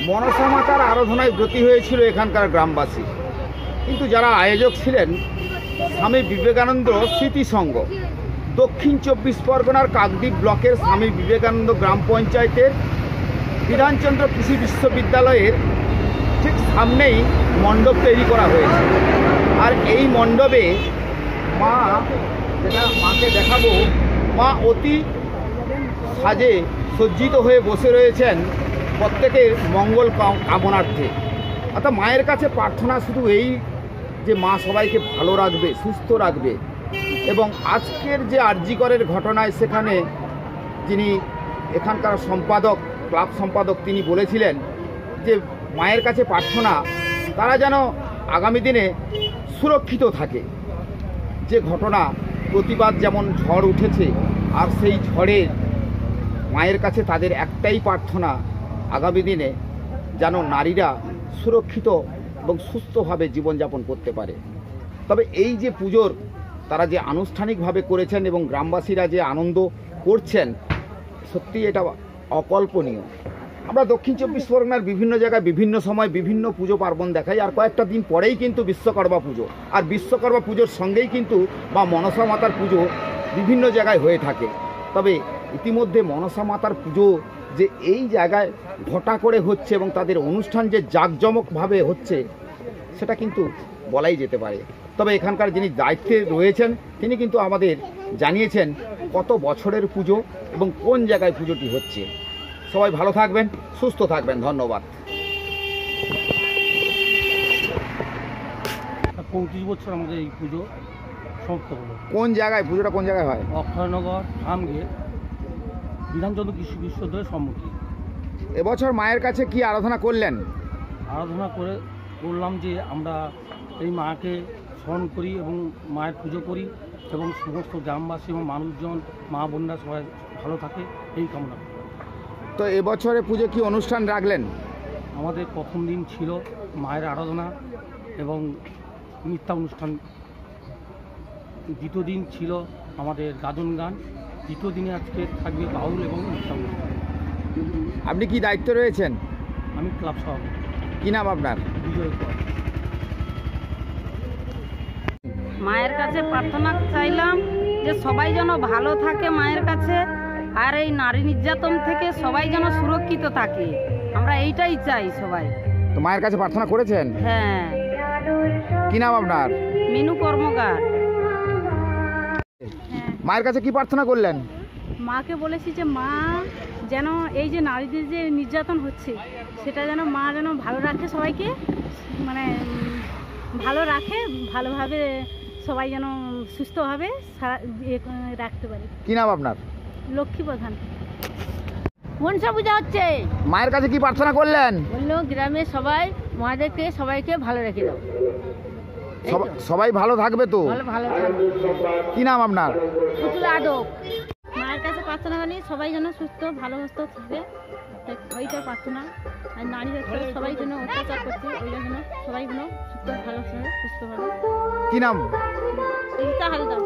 মনসা মাতার আরাধনায় ব্রতী হয়েছিল এখানকার গ্রামবাসী, কিন্তু যারা আয়োজক ছিলেন স্বামী বিবেকানন্দ স্মৃতি সংঘ, দক্ষিণ 24 পরগনার কাকদ্বীপ ব্লকের স্বামী বিবেকানন্দ গ্রাম পঞ্চায়েতের বিধানচন্দ্র কৃষি বিশ্ববিদ্যালয়ের ঠিক সামনেই মণ্ডপ তৈরি করা হয়েছে। আর এই মণ্ডপে মাকে দেখাবো, মা অতি সাজে সজ্জিত হয়ে বসে রয়েছেন প্রত্যেকের মঙ্গল কামনার্থে। অর্থাৎ মায়ের কাছে প্রার্থনা শুধু এই যে মা সবাইকে ভালো রাখবে, সুস্থ রাখবে। এবং আজকের যে আরজিকরের ঘটনায় সেখানে যিনি এখানকার সম্পাদক, ক্লাব সম্পাদক, তিনি বলেছিলেন যে মায়ের কাছে প্রার্থনা তারা যেন আগামী দিনে সুরক্ষিত থাকে। যে ঘটনা প্রতিবাদ যেমন ঝড় উঠেছে, আর সেই ঝড়ে মায়ের কাছে তাদের একটাই প্রার্থনা আগামী দিনে যেন নারীরা সুরক্ষিত এবং সুস্থভাবে জীবনযাপন করতে পারে। তবে এই যে পুজোর তারা যে আনুষ্ঠানিকভাবে করেছেন এবং গ্রামবাসীরা যে আনন্দ করছেন, সত্যি এটা অকল্পনীয়। আমরা দক্ষিণ 24 পরগনার বিভিন্ন জায়গায় বিভিন্ন সময় বিভিন্ন পুজো পার্বণ দেখাই, আর কয়েকটা দিন পরেই কিন্তু বিশ্বকর্মা পুজো, আর বিশ্বকর্মা পুজোর সঙ্গেই কিন্তু বা মনসা মাতার পুজো বিভিন্ন জায়গায় হয়ে থাকে। তবে ইতিমধ্যে মনসা মাতার পুজো যে এই জায়গায় ঘটা করে হচ্ছে এবং তাদের অনুষ্ঠান যে জাঁকজমকভাবে হচ্ছে, সেটা কিন্তু বলাই যেতে পারে। তবে এখানকার যিনি দায়িত্বে রয়েছেন তিনি কিন্তু আমাদের জানিয়েছেন কত বছরের পুজো এবং কোন জায়গায় পুজোটি হচ্ছে। সবাই ভালো থাকবেন, সুস্থ থাকবেন, ধন্যবাদ। 35 বছর আমাদের এই পুজো সমাপ্ত হলো। কোন জায়গায় পুজোটা, কোন জায়গায় হয়? অক্ষয়নগর আমগেট বিধানচন্দ্র কৃষি বিশ্ববিদ্যালয়ের সম্মুখে। এবছর মায়ের কাছে কি আরাধনা করলেন? আরাধনা করলাম যে আমরা এই মাকে স্মরণ করি এবং মায়ের পুজো করি এবং সমস্ত গ্রামবাসী এবং মানুষজন, মা বোনরা সবাই ভালো থাকে এই কামনা করি। তো এবছরে পুজো কি অনুষ্ঠান রাখলেন? আমাদের প্রথম দিন ছিল মায়ের আরাধনা এবং মিথ্যা অনুষ্ঠান, দ্বিতীয় দিন ছিল আমাদের গাজন গান, তৃতীয় দিনে আজকে থাকবে বাউল এবং মিথ্যা অনুষ্ঠান। আপনি কি দায়িত্ব রয়েছেন? আমি ক্লাব সভাপতি। কি নাম আপনার? বিজয় কর। মায়ের কাছে প্রার্থনা চাইলাম যে সবাই যেন ভালো থাকে মায়ের কাছে, আর এই নারী নির্যাতন থেকে সবাই যেন সুরক্ষিত থাকে, আমরা এইটাই চাই সবাই। তো মায়ের কাছে প্রার্থনা করেছেন? হ্যাঁ। কি নাম আপনার? মিনু কর্মকার। মায়ের কাছে কি প্রার্থনা করলেন? মাকে বলেছি যে মা যেন এই যে নারীদের যে নির্যাতন হচ্ছে সেটা যেন মা যেন ভালো রাখে, সবাইকে মানে ভালো রাখে, ভালোভাবে সবাই যেন সুস্থভাবে রাখতে পারে। কি নাম আপনার? লক্ষ্মী প্রধান। মনসা পূজা হচ্ছে, মায়ের কাছে কি প্রার্থনা করলেন? বললো গ্রামের সবাই মাদেরকে সবাইকে ভালো রেখে দাও, সবাই ভালো থাকবে তো? ভালো থাকবে। কি নাম আপনার? পুতুল আদক। মায়ের কাছে প্রার্থনা করি সবাই যেন সুস্থ ভালো থাকে, ওইটা প্রার্থনা। আর নারীদের সবাই যেন অত্যাচার করছে, ওই জন্য সবাই যেন সুস্থ ভালো সুস্থভাবে। কি নাম? হালদার।